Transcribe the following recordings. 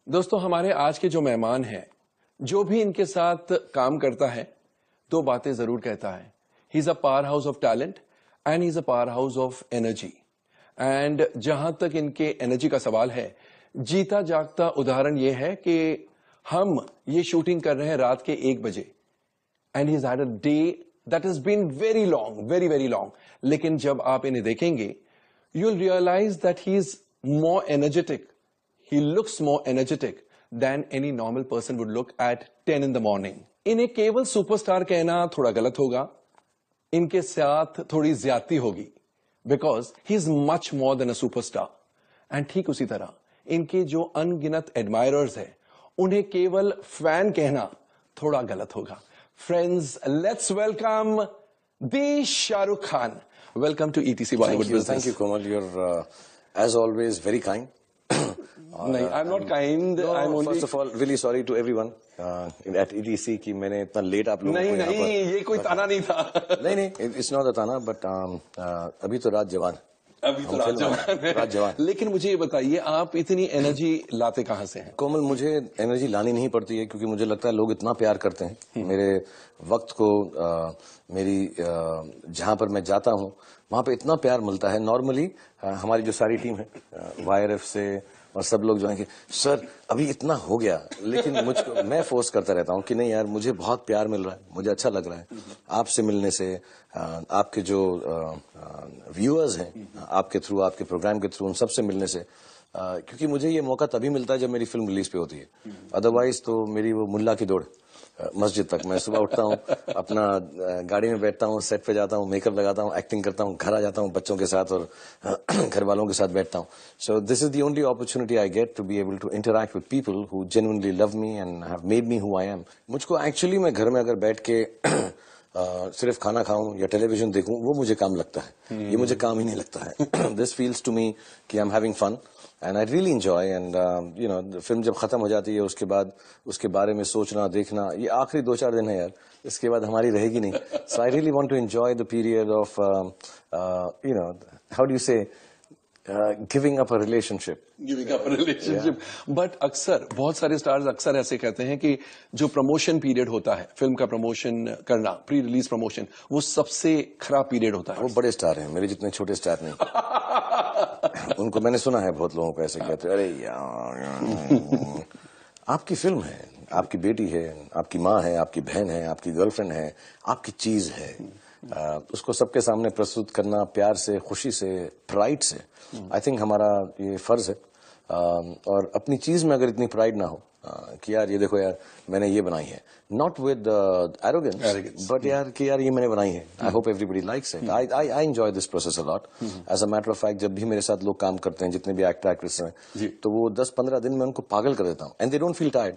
दोस्तों, हमारे आज के जो मेहमान हैं, जो भी इनके साथ काम करता है, दो बातें जरूर कहता है। He is a power house of talent and he is a power house of energy. And जहां तक इनके एनर्जी का सवाल है, जीता जागता उदाहरण यह है कि हम ये शूटिंग कर रहे हैं रात के 1 बजे and he has had a day that has been very long, very very long. लेकिन जब आप इन्हें देखेंगे, you will realise that he is more energetic. He looks more energetic than any normal person would look at 10 in the morning. इन्हें केवल superstar कहना थोड़ा गलत होगा, इनके साथ थोड़ी ज्यादती होगी, because he is much more than a superstar. And ठीक उसी तरह इनके जो अनगिनत एडमायरर्स हैं, उन्हें केवल फैन कहना थोड़ा गलत होगा. Friends, let's welcome the Shahrukh Khan. Welcome to ETC Bollywood Business. Thank you, Komal. You're as always very kind. नहीं, I'm not kind. No, I'm only. First of all, really sorry to everyone at ETC कि मैंने इतना late आप लोगों को नहीं नहीं, ये कोई ताना नहीं था. नहीं, it's not a ताना, but अभी तो रात जवान. अभी तो रात जवान. लेकिन मुझे ये बताइए, आप इतनी एनर्जी लाते कहाँ से हैं? कोमल, मुझे एनर्जी लानी नहीं पड़ती है, क्योंकि मुझे लगता है लोग इतना प्यार करते हैं मेरे वक्त को, मेरी जहां पर मैं जाता हूं वहां पे इतना प्यार मिलता है. नॉर्मली हमारी जो सारी टीम है YRF से और सब लोग जो है कि सर अभी इतना हो गया, लेकिन मुझको मैं फोर्स करता रहता हूँ कि नहीं यार, मुझे बहुत प्यार मिल रहा है, मुझे अच्छा लग रहा है आपसे मिलने से, आपके जो व्यूअर्स हैं आपके थ्रू, आपके प्रोग्राम के थ्रू, उन सबसे मिलने से, क्योंकि मुझे ये मौका तभी मिलता है जब मेरी फिल्म रिलीज पे होती है. अदरवाइज तो मेरी वो मुल्ला की दौड़ मस्जिद तक. मैं सुबह उठता हूँ, अपना गाड़ी में बैठता हूँ, सेट पे जाता हूँ, मेकअप लगाता हूँ, एक्टिंग करता हूँ, घर आ जाता हूँ बच्चों के साथ और घर वालों के साथ बैठता हूँ. So this is the only opportunity I get to be able to interact with people who genuinely love me and have made me who I am. मुझको एक्चुअली मैं घर में अगर बैठ के सिर्फ खाना खाऊं या टेलीविजन देखूं, वो मुझे काम लगता है. ये मुझे काम ही नहीं लगता है. दिस फील्स टू मी कि I am having fun and I really enjoy, and you know, film जब खत्म हो जाती है उसके बाद उसके बारे में सोचना, देखना, ये आखिरी 2-4 दिन है यार, इसके बाद हमारी रहेगी नहीं. So I really want to enjoy the period of you know, how do you say, giving up a relationship. Giving up a relationship. But अक्सर बहुत सारे स्टार्स अक्सर ऐसे कहते हैं कि जो प्रमोशन पीरियड होता है, फिल्म का प्रमोशन करना, प्री रिलीज प्रमोशन, वो सबसे खराब पीरियड होता है. वो बड़े स्टार हैं, मेरे जितने छोटे स्टार नहीं. उनको मैंने सुना है, बहुत लोगों को ऐसे कहते हैं, अरे यार आपकी फिल्म है, आपकी बेटी है, आपकी माँ है, आपकी बहन है, आपकी गर्लफ्रेंड है, आपकी चीज है, उसको सबके सामने प्रस्तुत करना प्यार से, खुशी से, प्राइड से. आई थिंक हमारा ये फर्ज है. और अपनी चीज में अगर इतनी प्राइड ना हो कि यार ये देखो यार मैंने ये बनाई है, नॉट विद एरोगेंस, बट यार कि यार ये मैंने बनाई है, I hope everybody likes it. I enjoy this process a lot. As a matter of fact, जब भी मेरे साथ लोग काम करते हैं, जितने भी एक्टर एक्ट्रेस हैं, तो वो 10-15 दिन में उनको पागल कर देता हूँ. And they don't feel tired,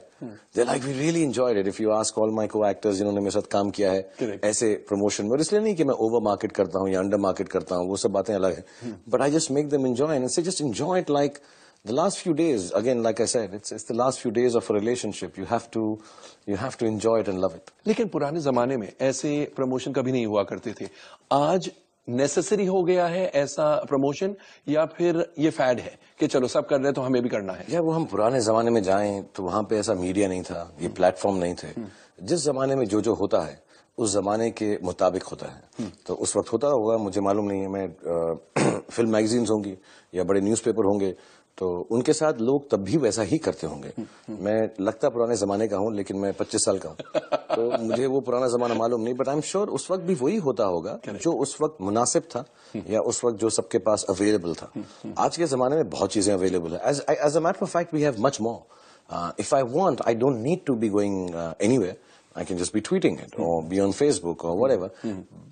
they like we really enjoyed it. If you ask all my co-actors जिन्होंने मेरे साथ काम किया है ऐसे प्रमोशन में, और इसलिए नहीं कि मैं ओवर मार्केट करता हूँ या अंडर मार्केट करता हूँ, वो सब बातें अलग है, but I just make them enjoy and say just enjoy it. Like the last few days, again, like I said, it's the last few days of a relationship. You have to enjoy it and love it. लेकिन पुराने जमाने में ऐसे promotion कभी नहीं हुआ करते थे. आज नेसेसरी हो गया है ऐसा प्रमोशन, या फिर ये फैड है कि चलो सब कर रहे हैं तो हमें भी करना है? या वो हम पुराने जमाने में जाएं तो वहां पे ऐसा मीडिया नहीं था, ये प्लेटफॉर्म नहीं थे. जिस जमाने में जो होता है उस जमाने के मुताबिक होता है. तो उस वक्त होता होगा, मुझे मालूम नहीं है. मैं फिल्म मैगजीन्स होंगी या बड़े न्यूज़पेपर होंगे, तो उनके साथ लोग तब भी वैसा ही करते होंगे. मैं लगता पुराने जमाने का हूं, लेकिन मैं 25 साल का हूं, तो मुझे वो पुराना जमाना मालूम नहीं. बट आई एम श्योर उस वक्त भी वही होता होगा जो उस वक्त मुनासिब था, या उस वक्त जो सबके पास अवेलेबल था. आज के जमाने में बहुत चीजें अवेलेबल है. As a matter of fact we have much more. If I want, I don't need to be going anywhere. I can just be tweeting it or be on Facebook or whatever.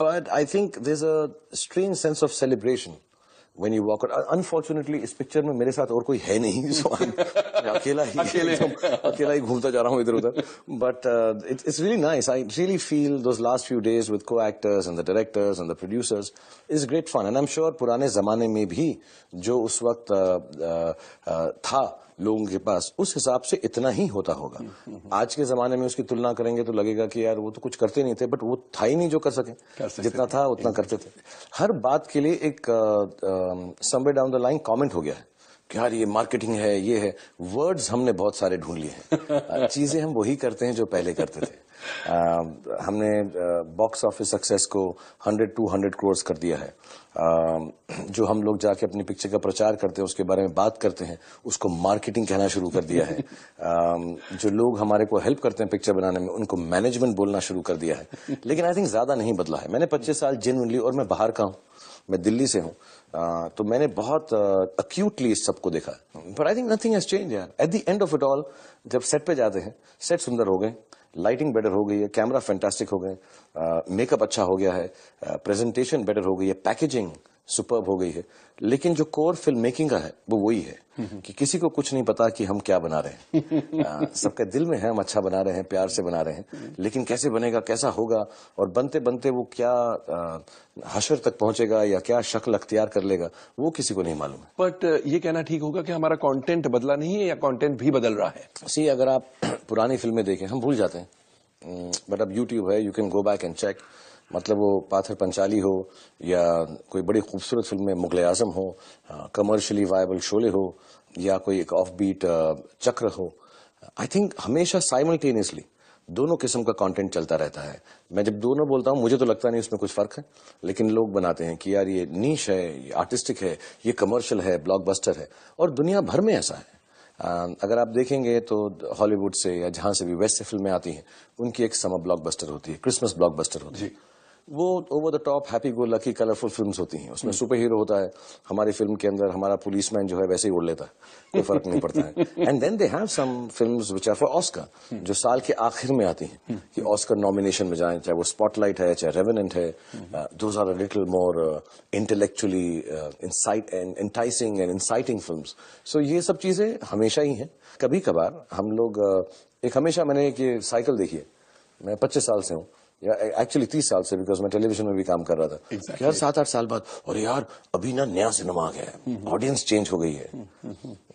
But I think there's a strange sense of celebration when you walk out. Unfortunately, इस picture में मेरे साथ और कोई है नहीं, so अकेला ही घूमता जा रहा हूँ इधर उधर. But it's really nice. I really feel those last few days with co-actors and the directors and the producers is great fun. And I'm sure पुराने जमाने में भी जो उस वक्त था लोगों के पास, उस हिसाब से इतना ही होता होगा. आज के जमाने में उसकी तुलना करेंगे तो लगेगा कि यार वो तो कुछ करते नहीं थे, बट वो था ही नहीं जो कर सके. जितना था उतना करते थे. हर बात के लिए एक somewhere down the line comment हो गया है. कि यार ये मार्केटिंग है, ये है। वर्ड्स हमने बहुत सारे ढूंढ लिए हैं। चीजें हम वही करते हैं जो पहले करते थे। हमने बॉक्स ऑफिस सक्सेस को 100-200 करोड़ कर दिया है। जो हम लोग जाके अपनी पिक्चर का प्रचार करते हैं, उसके बारे में बात करते हैं, उसको मार्केटिंग कहना शुरू कर दिया है। जो लोग हमारे को हेल्प करते हैं पिक्चर बनाने में, उनको मैनेजमेंट बोलना शुरू कर दिया है। लेकिन आई थिंक ज्यादा नहीं बदला है। मैंने 25 साल जेन्युइनली, और मैं बाहर का हूँ, मैं दिल्ली से हूँ, तो मैंने बहुत अक्यूटली इस सबको देखा। But I think nothing has change यार। At the end of it all, जब सेट पे जाते हैं, सेट सुंदर हो गए, लाइटिंग बेटर हो गई है, कैमरा फैंटास्टिक हो गए, मेकअप अच्छा हो गया है, प्रेजेंटेशन बेटर हो गई है, पैकेजिंग सुपर्ब हो गई है, लेकिन जो कोर फिल्म मेकिंग का है वो वही है कि किसी को कुछ नहीं पता कि हम क्या बना रहे हैं। सबके दिल में है हम अच्छा बना रहे हैं, प्यार से बना रहे हैं, लेकिन कैसे बनेगा, कैसा होगा, और बनते बनते वो क्या हशर तक पहुंचेगा या क्या शक्ल अख्तियार कर लेगा, वो किसी को नहीं मालूम है। बट ये कहना ठीक होगा कि हमारा कंटेंट बदला नहीं है या कंटेंट भी बदल रहा है? सी, अगर आप पुरानी फिल्में देखें, हम भूल जाते हैं, बट अब यूट्यूब है, you can go back and check. मतलब वो पाथर पंचाली हो या कोई बड़ी खूबसूरत फिल्म में मुगले आजम हो, कमर्शियली वायबल शोले हो, या कोई एक ऑफ बीट चक्र हो, आई थिंक हमेशा साइमल्टेनियसली दोनों किस्म का कंटेंट चलता रहता है। मैं जब दोनों बोलता हूं, मुझे तो लगता नहीं उसमें कुछ फर्क है, लेकिन लोग बनाते हैं कि यार ये नीश है, ये आर्टिस्टिक है, ये कमर्शियल है, ब्लॉकबस्टर है, और दुनिया भर में ऐसा है। अगर आप देखेंगे तो हॉलीवुड से या जहां से भी वेस्ट से फिल्में आती हैं, उनकी एक समर ब्लॉकबस्टर होती है, क्रिसमस ब्लॉकबस्टर होती है। वो over the top happy go lucky colourful films होती हैं, उसमें सुपर हीरो होता है। हमारी फिल्म के अंदर हमारा पुलिसमैन जो है वैसे ही उड़ लेता है, कोई फर्क नहीं पड़ता है। And then they have some films which are for Oscar, जो साल के आखिर में आती हैं कि ऑस्कर नॉमिनेशन में जाएं, चाहे वो स्पॉटलाइट है, चाहे रेवेनेंट है। Those are a little more intellectually enticing and inciting films. So ये सब चीजें हमेशा ही हैं। कभी कभार हम लोग एक हमेशा मैंने एक ये साइकिल देखी है, मैं 25 साल से हूँ, या एक्चुअली 30 साल से, बिकॉज मैं टेलीविजन में भी काम कर रहा था। कि हर 7-8 साल बाद, और यार अभी ना नया सिनेमा आ गया है, ऑडियंस चेंज हो गई है।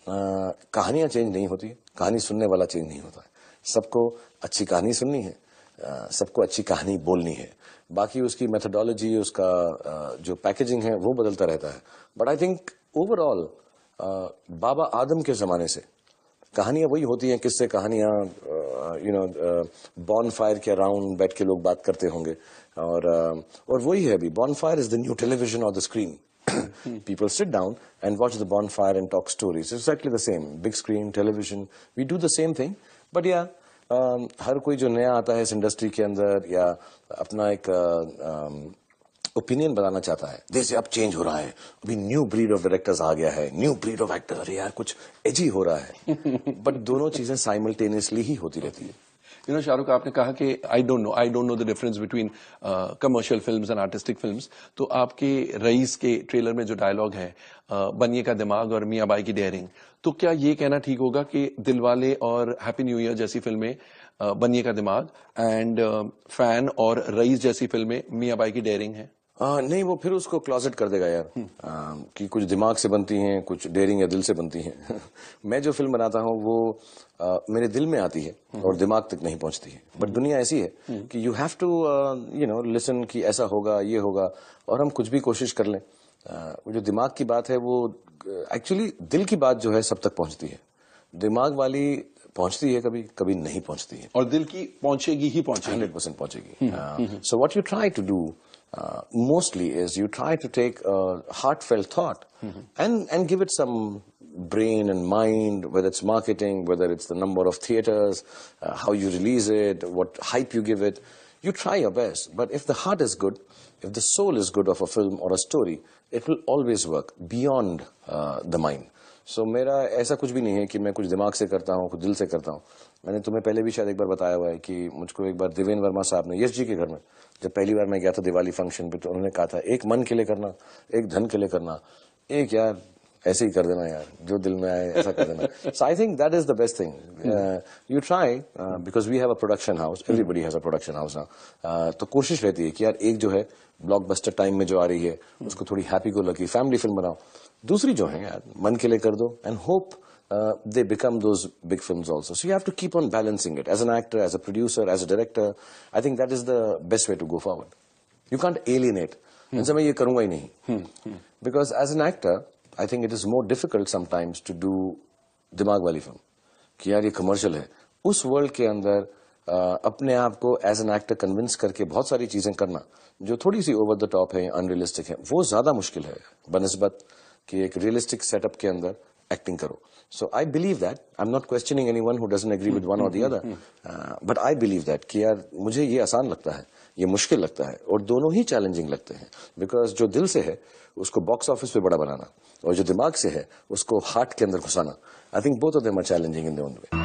कहानियां चेंज नहीं होती, कहानी सुनने वाला चेंज नहीं होता है। सबको अच्छी कहानी सुननी है, सबको अच्छी कहानी बोलनी है, बाकी उसकी मेथोडोलॉजी, उसका जो पैकेजिंग है वो बदलता रहता है। बट आई थिंक ओवरऑल बाबा आदम के जमाने से कहानियां वही होती हैं, किससे कहानियां, बॉन फायर के अराउंड बैठ के लोग बात करते होंगे, और वही है अभी। Bonfire is the new television और the screen. People sit down and watch the bonfire and talk stories. It's exactly the same. Big screen, television. We do the same thing. But yeah, हर कोई जो नया आता है इस industry के अंदर, या अपना एक ओपिनियन बनाना चाहता है, जैसे अब चेंज हो रहा है, अभी न्यू ब्रीड ऑफ डायरेक्टर्स आ गया है, न्यू ब्रीड ऑफ एक्टर, अरे यार कुछ एजी हो रहा है। बट दोनों चीजें साइमल्टेनियसली ही होती रहती है। यू नो शाहरुख, आपने कहा कि आई don't know the difference between commercial films and artistic films. तो आपके रईस के ट्रेलर में जो डायलॉग है, बनिए का दिमाग और मियां बाई की डेयरिंग, तो क्या ये कहना ठीक होगा कि दिलवाले और हैप्पी न्यू ईयर जैसी फिल्में बनिए का दिमाग, एंड फैन और रईस जैसी फिल्में मियां बाई की डेयरिंग है? नहीं, वो फिर उसको क्लोजेट कर देगा यार, कि कुछ दिमाग से बनती हैं, कुछ डेयरिंग या दिल से बनती हैं। मैं जो फिल्म बनाता हूँ वो मेरे दिल में आती है और दिमाग तक नहीं पहुंचती है। बट दुनिया ऐसी है कि यू हैव टू लिसन कि ऐसा होगा, ये होगा, और हम कुछ भी कोशिश कर लें। वो जो दिमाग की बात है, वो एक्चुअली दिल की बात जो है सब तक पहुंचती है। दिमाग वाली पहुंचती है, कभी कभी नहीं पहुंचती है, और दिल की पहुंचेगी ही पहुंचेगी, 100% पहुंचेगी। So what you try to do mostly is you try to take a heartfelt thought and give it some brain and mind, whether it's marketing, whether it's the number of theaters, how you release it, what hype you give it. You try your best, but if the heart is good, if the soul is good of a film or a story, it will always work beyond the mind. So मेरा ऐसा कुछ भी नहीं है कि मैं कुछ दिमाग से करता हूँ, कुछ दिल से करता हूँ। मैंने तुम्हें पहले भी शायद एक बार बताया हुआ है कि मुझको एक बार देवेंद्र वर्मा साहब ने, यश जी के घर में, जब पहली बार मैं गया था दिवाली फंक्शन पे, तो उन्होंने कहा था, एक मन के लिए करना, एक धन के लिए करना, एक यार ऐसे ही कर देना यार, जो दिल में आए ऐसा कर देना। So I think that is the best thing. You try, because we have a production house, everybody has a production house now. तो कोशिश रहती है कि यार एक जो है ब्लॉकबस्टर टाइम में जो आ रही है, उसको थोड़ी happy go lucky family film बनाओ। दूसरी जो है यार मन के लिए कर दो, and hope they become those big films also. So you have to keep on balancing it. As an actor, as a producer, as a director, I think that is the best way to go forward. You can't alienate. इनसे मैं ये करूंगा ही नहीं, because as an actor, I think it is more difficult sometimes to do दिमाग वाली film कि यार ये कमर्शियल है। उस वर्ल्ड के अंदर अपने आप को एज एन एक्टर कन्विंस करके बहुत सारी चीजें करना जो थोड़ी सी ओवर द टॉप है, अनरियलिस्टिक है, वो ज्यादा मुश्किल है बनस्बत कि एक रियलिस्टिक सेटअप के अंदर एक्टिंग करो। So I believe that, I am not questioning anyone who doesn't agree with one or the other, but I believe that कि यार मुझे ये आसान लगता है, ये मुश्किल लगता है, और दोनों ही चैलेंजिंग लगते हैं। बिकॉज जो दिल से है उसको बॉक्स ऑफिस पे बड़ा बनाना, और जो दिमाग से है उसको हार्ट के अंदर घुसाना, I think both of them are challenging in their own way.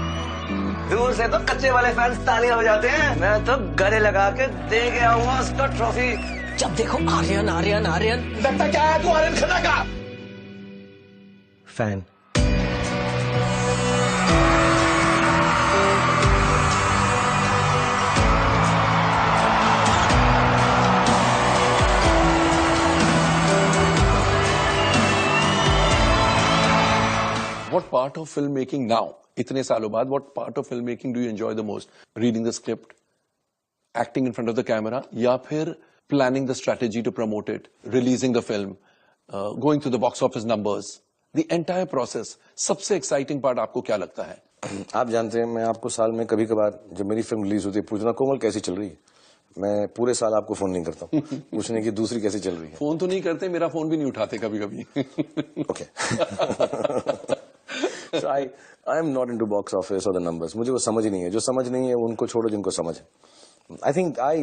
दूर से तो कच्चे वाले फैंस तालियां बजाते हैं, मैं तो गले लगा के दे के आऊंगा उसको ट्रॉफी। जब देखो आर्यन आर्यन आर्यन, लगता क्या है तू आर्यन खन्ना का fan. What part of filmmaking now, इतने सालों बाद, what part of filmmaking do you enjoy the most? Reading the script, acting in front of the camera, या फिर planning the strategy to promote it, releasing the film, going through the box office numbers, the entire process. सबसे exciting part आपको क्या लगता है? आप जानते हैं, मैं आपको साल में कभी कभार जब मेरी फिल्म रिलीज होती है पूछना कोमल कैसी चल रही है, मैं पूरे साल आपको फोन नहीं करता हूँ पूछने की दूसरी कैसी चल रही है। फोन तो नहीं करते, मेरा फोन भी नहीं उठाते कभी कभी। Okay. So I am not into box office or the numbers. मुझे वो समझ ही नहीं है, जो समझ नहीं है उनको छोड़ो जिनको समझ है। I think I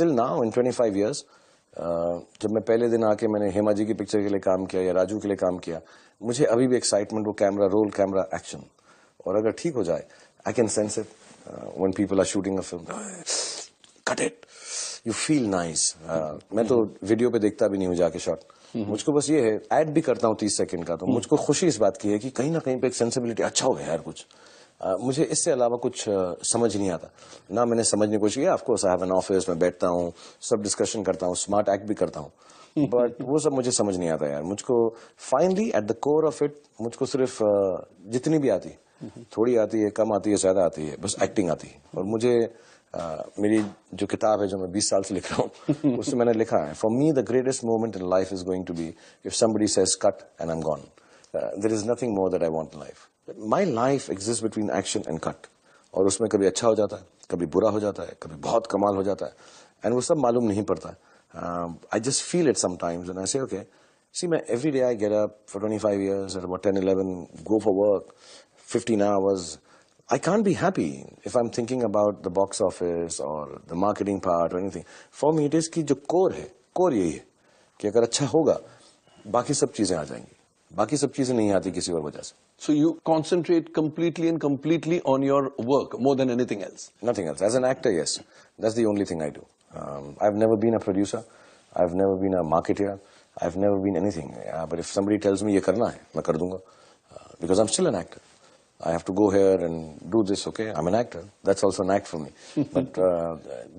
till now in 25 years, जब मैं पहले दिन आके मैंने हेमा जी की पिक्चर के लिए काम किया या राजू के लिए काम किया, मुझे अभी भी एक्साइटमेंट वो कैमरा रोल, कैमरा एक्शन, और अगर ठीक हो जाए I can sense it when people are shooting a film. Cut it. You feel nice. मैं तो वीडियो पे देखता भी नहीं हूँ जाके शॉट, मुझको बस ये है, ऐड भी करता हूँ 30 सेकंड का, तो मुझको खुशी इस बात की है कि कहीं ना कहीं पे एक सेंसिबिलिटी अच्छा हो गया यार कुछ। मुझे इससे अलावा कुछ समझ नहीं आता, ना मैंने समझने की कोशिश की। Of course I have an office, मैं बैठता हूँ, सब डिस्कशन करता हूँ, स्मार्ट एक्ट भी करता हूँ, बट वो सब मुझे समझ नहीं आता यार। मुझको finally at the core of it, मुझको सिर्फ जितनी भी आती, थोड़ी आती है, कम आती है, ज्यादा आती है, बस एक्टिंग आती है। और मुझे मेरी जो किताब है जो मैं 20 साल से लिख रहा हूँ उससे मैंने लिखा है, for me the greatest moment in life is going to be if somebody says cut and I am gone. There is nothing more that I want in life. My life exist between action and cut, और उसमें कभी अच्छा हो जाता है, कभी बुरा हो जाता है, कभी बहुत कमाल हो जाता है, एंड वो सब मालूम नहीं पड़ता। I just feel it sometimes and I से ओके, सी मैं every day I get up for 25 years at about 10-11, go for work 15 hours. I can't be happy if I'm thinking about the box office or the marketing part or anything. For me it is कि जो core है, core यही है कि अगर अच्छा होगा बाकी सब चीजें आ जाएंगी, बाकी सब चीजें नहीं आती किसी और वजह से। So you concentrate completely on your work more than anything else? Nothing else. As an actor, yes, that's the only thing I do. I've never been a producer, I've never been a marketer, I've never been anything. But if somebody tells me ये करना है, मैं कर दूंगा, because I'm still an actor. I have to go here and do this, okay? I'm an actor. That's also an act for me. But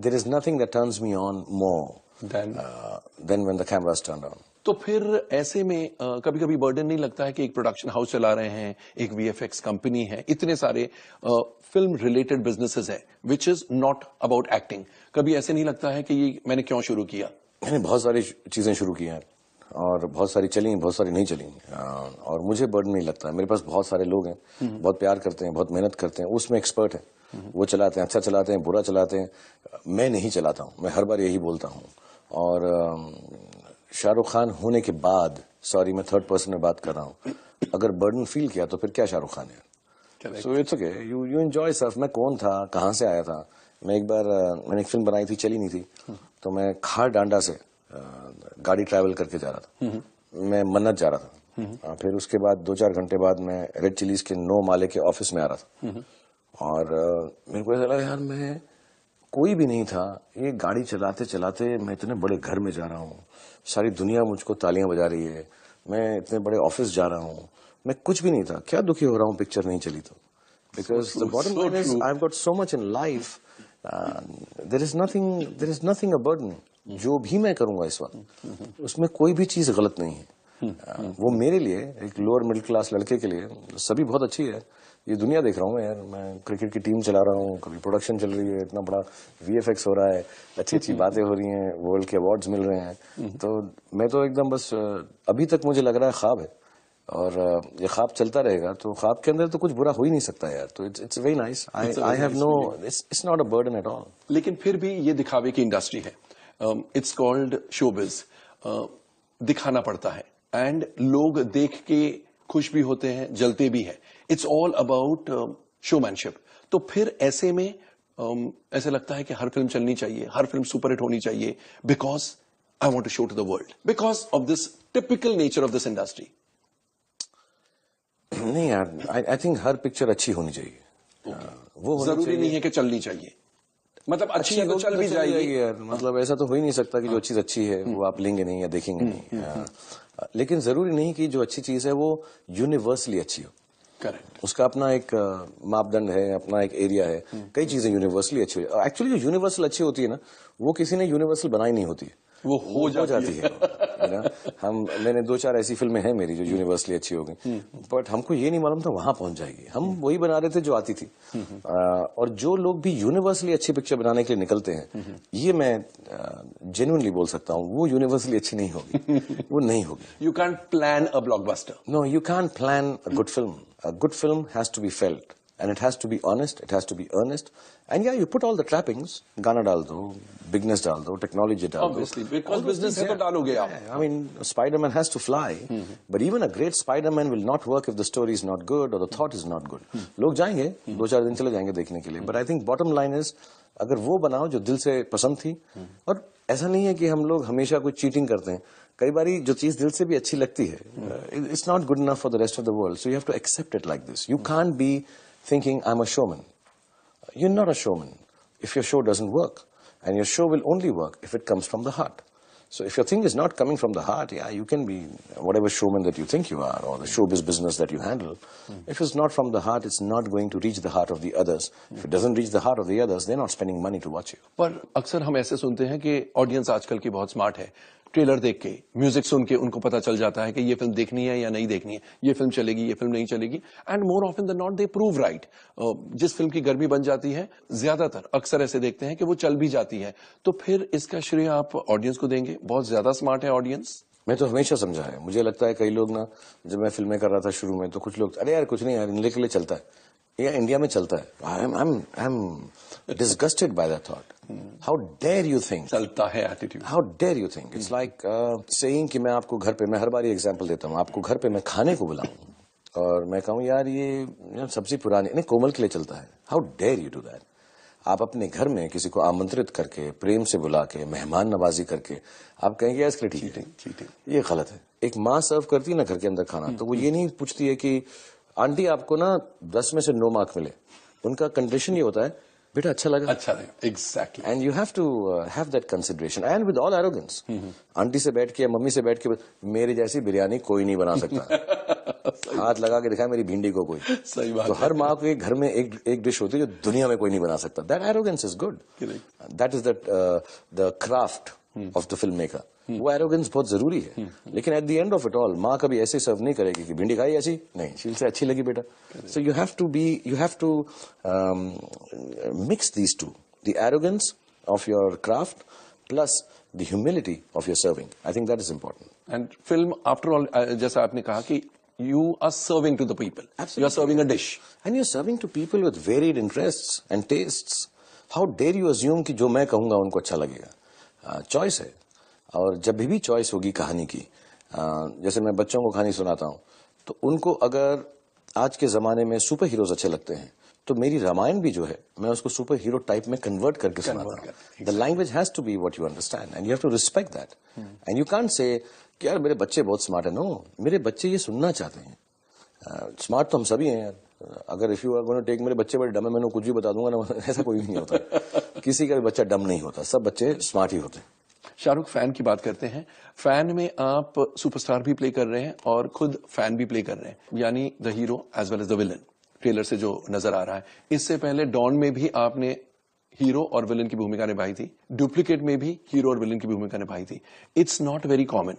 there is nothing that turns me on more than when the camera is turned on. तो फिर ऐसे में कभी कभी burden नहीं लगता है कि एक प्रोडक्शन हाउस चला रहे हैं, एक वीएफएक्स कंपनी है, इतने सारे फिल्म रिलेटेड बिजनेसेस है which is not about acting? कभी ऐसे नहीं लगता है कि ये मैंने क्यों शुरू किया? मैंने बहुत सारी चीजें शुरू की हैं और बहुत सारी चली, बहुत सारी नहीं चली, और मुझे बर्डन नहीं लगता है। मेरे पास बहुत सारे लोग हैं, बहुत प्यार करते हैं, बहुत मेहनत करते हैं, उसमें एक्सपर्ट है, वो चलाते हैं, अच्छा चलाते हैं, बुरा चलाते हैं। मैं नहीं चलाता हूँ, मैं हर बार यही बोलता हूँ। और शाहरुख खान होने के बाद, सॉरी मैं थर्ड पर्सन में बात कर रहा हूँ, अगर बर्डन फील किया तो फिर क्या शाहरुख खान है? So it's okay, you enjoy Surf. मैं कौन था, कहाँ से आया था? मैं एक बार मैंने एक फिल्म बनाई थी, चली नहीं थी, तो मैं खार डांडा से गाड़ी ट्रैवल करके जा रहा था, मैं मन्नत जा रहा था। फिर उसके बाद 2-4 घंटे बाद मैं रेड चिलीज के 9 माले के ऑफिस में आ रहा था, और मेरे को ऐसा लगा यार मैं कोई भी नहीं था, ये गाड़ी चलाते चलाते मैं इतने बड़े घर में जा रहा हूँ, सारी दुनिया मुझको तालियां बजा रही है, मैं इतने बड़े ऑफिस जा रहा हूँ, मैं कुछ भी नहीं था। क्या दुखी हो रहा हूँ पिक्चर नहीं चली तो? Because the bottom line is I have got so much in life, there is nothing a burden. जो भी मैं करूंगा इस वक्त उसमें कोई भी चीज गलत नहीं है। वो मेरे लिए, एक लोअर मिडिल क्लास लड़के के लिए सभी बहुत अच्छी है। ये दुनिया देख रहा हूँ मैं यार, मैं क्रिकेट की टीम चला रहा हूँ, कभी प्रोडक्शन चल रही है, इतना बड़ा वीएफएक्स हो रहा है, अच्छी अच्छी बातें हो रही हैं, वर्ल्ड के अवार्ड्स मिल रहे हैं, तो मैं तो एकदम बस अभी तक मुझे लग रहा है ख्वाब है और ये ख्वाब चलता रहेगा, तो ख्वाब के अंदर तो कुछ बुरा हो ही नहीं सकता यार. तो it's very nice. I have no, it's not a burden at all. लेकिन फिर भी ये दिखावे की इंडस्ट्री है. It's called showbiz. दिखाना पड़ता है एंड लोग देख के खुश भी होते हैं, जलते भी हैं. It's all about showmanship. तो फिर ऐसे में ऐसे लगता है कि हर फिल्म चलनी चाहिए, हर फिल्म सुपरहिट होनी चाहिए, because I want to show to the world, because of this typical nature of this industry. नहीं यार, आई थिंक हर पिक्चर अच्छी होनी चाहिए. वो होनी जरूरी चाहिए. नहीं है कि चलनी चाहिए. मतलब अच्छी है तो चल भी जाएगी यार. मतलब ऐसा तो हो ही नहीं सकता कि जो चीज अच्छी है वो आप लेंगे नहीं या देखेंगे नहीं. लेकिन जरूरी नहीं कि जो अच्छी चीज है वो यूनिवर्सली अच्छी हो. करेक्ट. उसका अपना एक मापदंड है, अपना एक एरिया है. कई चीजें यूनिवर्सली अच्छी हो. एक्चुअली जो यूनिवर्सल अच्छी होती है ना, वो किसी ने यूनिवर्सल बनाई नहीं होती, वो हो जाती है. मैंने 2-4 ऐसी फिल्में हैं मेरी जो यूनिवर्सली अच्छी हो गई, बट हमको ये नहीं मालूम था वहां पहुंच जाएगी. हम वही बना रहे थे जो आती थी. और जो लोग भी यूनिवर्सली अच्छी पिक्चर बनाने के लिए निकलते हैं, ये मैं जेन्युइनली बोल सकता हूँ, वो यूनिवर्सली अच्छी नहीं होगी. वो नहीं होगी. You can plan a blockbuster. No, you can plan a good film. A good film has to be felt, and it has to be honest, it has to be earnest, and yeah, you put all the trappings. गाना डाल दो, bigness डाल दो, technology डाल दो. Obviously, because business है तो डालोगे आप. I mean, Spider-Man has to fly, but even a great Spider-Man will not work if the story is not good or the thought is not good. लोग जाएंगे, 2-4 दिन चले जाएंगे देखने के लिए, but I think bottom line is, अगर वो बनाओ जो दिल से पसंद थी. और ऐसा नहीं है कि हम लोग हमेशा कोई चीटिंग करते हैं. कई बारी जो चीज दिल से भी अच्छी लगती है, it's not good enough for the rest of the world. So you have to accept it like this. You can't be thinking I am a showman. You are not a showman if your show doesn't work, and your show will only work if it comes from the heart. So if your thing is not coming from the heart, yeah, you can be whatever showman that you think you are, or the showbiz business that you handle. If it's not from the heart, it's not going to reach the heart of the others. If it doesn't reach the heart of the others, they're not spending money to watch you. पर अक्सर हम ऐसे सुनते हैं कि audience आजकल की बहुत स्मार्ट है. ट्रेलर देख के, म्यूजिक सुन के उनको पता चल जाता है कि ये फिल्म देखनी है या नहीं देखनी है, ये फिल्म चलेगी, ये फिल्म नहीं चलेगी. And more often than not they prove right. जिस फिल्म की गर्मी बन जाती है, ज्यादातर अक्सर ऐसे देखते हैं कि वो चल भी जाती है. तो फिर इसका श्रेय आप ऑडियंस को देंगे. बहुत ज्यादा स्मार्ट है ऑडियंस. मैं तो हमेशा समझा है. मुझे लगता है कई लोग ना, जब मैं फिल्में कर रहा था शुरू में, तो कुछ लोग, अरे यार कुछ नहीं यार, इनके लिए चलता है, या इंडिया में चलता है. I am disgusted by that thought. How dare you think? चलता है attitude. How dare you think? It's like saying कि मैं आपको घर पे, मैं हर बार ये एग्जांपल देता हूँ, आपको घर पे मैं खाने को बुलाऊं और मैं कहूँ यार ये सब्जी पुरानी नहीं, कोमल के लिए चलता है. How dare you do that? आप अपने घर में किसी को आमंत्रित करके, प्रेम से बुला के, मेहमान नवाजी करके आप कहेंगे यार इसके लिए ठीक है. ये गलत है. एक माँ सर्व करती है ना घर के अंदर खाना, तो वो ये नहीं पूछती है कि आंटी आपको ना 10 में से 9 मार्क मिले. उनका कंडीशन ये होता है, बेटा अच्छा लगा. Exactly. And you have to have that consideration and with all arrogance. Aunty से बैठ के, मम्मी से बैठ के, मेरे जैसी बिरयानी कोई नहीं बना सकता. हाथ लगा के दिखाए मेरी भिंडी को कोई. सही बात. तो हर माँ के घर में एक डिश होती है जो दुनिया में कोई नहीं बना सकता. That arrogance is good. That is the craft of the film maker. वो एरोगेंस बहुत जरूरी है. लेकिन eight the end of it all, माँ कभी ऐसे सर्व नहीं करेगी कि भिंडी खाई ऐसी नहीं, शील से अच्छी लगी बेटा. So you have to mix these two, the arrogance of your craft plus the humility of your serving. I think that is important. And film after all, जैसा आपने कहा कि you are serving to the people. Absolutely. You are serving a dish. And you're serving to people with varied interests and tastes. How dare you assume कि जो मैं कहूंगा उनको अच्छा लगेगा. चॉइस है. और जब भी चॉइस होगी कहानी की, जैसे मैं बच्चों को कहानी सुनाता हूँ, तो उनको अगर आज के जमाने में सुपर हीरोज अच्छे लगते हैं, तो मेरी रामायण भी जो है, मैं उसको सुपर हीरो टाइप में कन्वर्ट करके सुनाता हूँ. The language has to be what you understand and you have to respect that. And you can't say कि यार मेरे बच्चे बहुत स्मार्ट है. नो, मेरे बच्चे ये सुनना चाहते हैं. स्मार्ट तो हम सभी हैं यार. अगर if you are going to take, मेरे बच्चे बड़े डम है, मैंने कुछ भी बता दूंगा ना, ऐसा कोई नहीं होता. किसी का भी बच्चा डम नहीं होता. सब बच्चे स्मार्ट ही होते हैं. शाहरुख, फैन की बात करते हैं. फैन में आप सुपरस्टार भी प्ले कर रहे हैं और खुद फैन भी प्ले कर रहे हैं, यानी the hero as well as the villain. Trailer से जो नजर आ रहा है, इससे पहले डॉन में भी आपने हीरो और विलन की भूमिका निभाई थी. डुप्लीकेट में भी हीरो और विलन की भूमिका निभाई थी. It's not very common.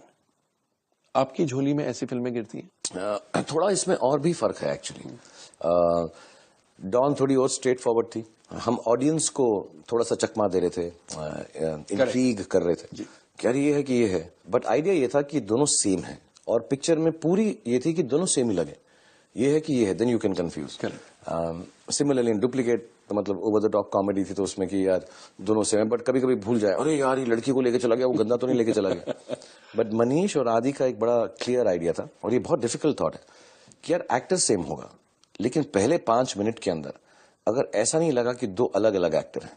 आपकी झोली में ऐसी फिल्में गिरती हैं? थोड़ा इसमें और भी फर्क है एक्चुअली. डॉन थोड़ी और स्ट्रेट फॉरवर्ड थी. हम ऑडियंस को थोड़ा सा चकमा दे रहे थे, इंट्रीग कर रहे थे कि यार ये है कि ये है. बट आइडिया ये था कि दोनों सेम है और पिक्चर में पूरी ये थी कि दोनों सेम ही लगे, ये है कि ये है, then you can confuse. Similarly in duplicate तो मतलब ओवर द टॉप कॉमेडी थी, तो उसमें कि यार दोनों सेम है, बट कभी कभी भूल जाए, अरे यार ये लड़की को लेके चला गया, वो गंदा तो नहीं लेके चला गया। बट मनीष और आदि का एक बड़ा क्लियर आइडिया था, और ये बहुत डिफिकल्ट थॉट है कि यार एक्टर सेम होगा, लेकिन पहले 5 मिनट के अंदर अगर ऐसा नहीं लगा कि 2 अलग अलग एक्टर हैं,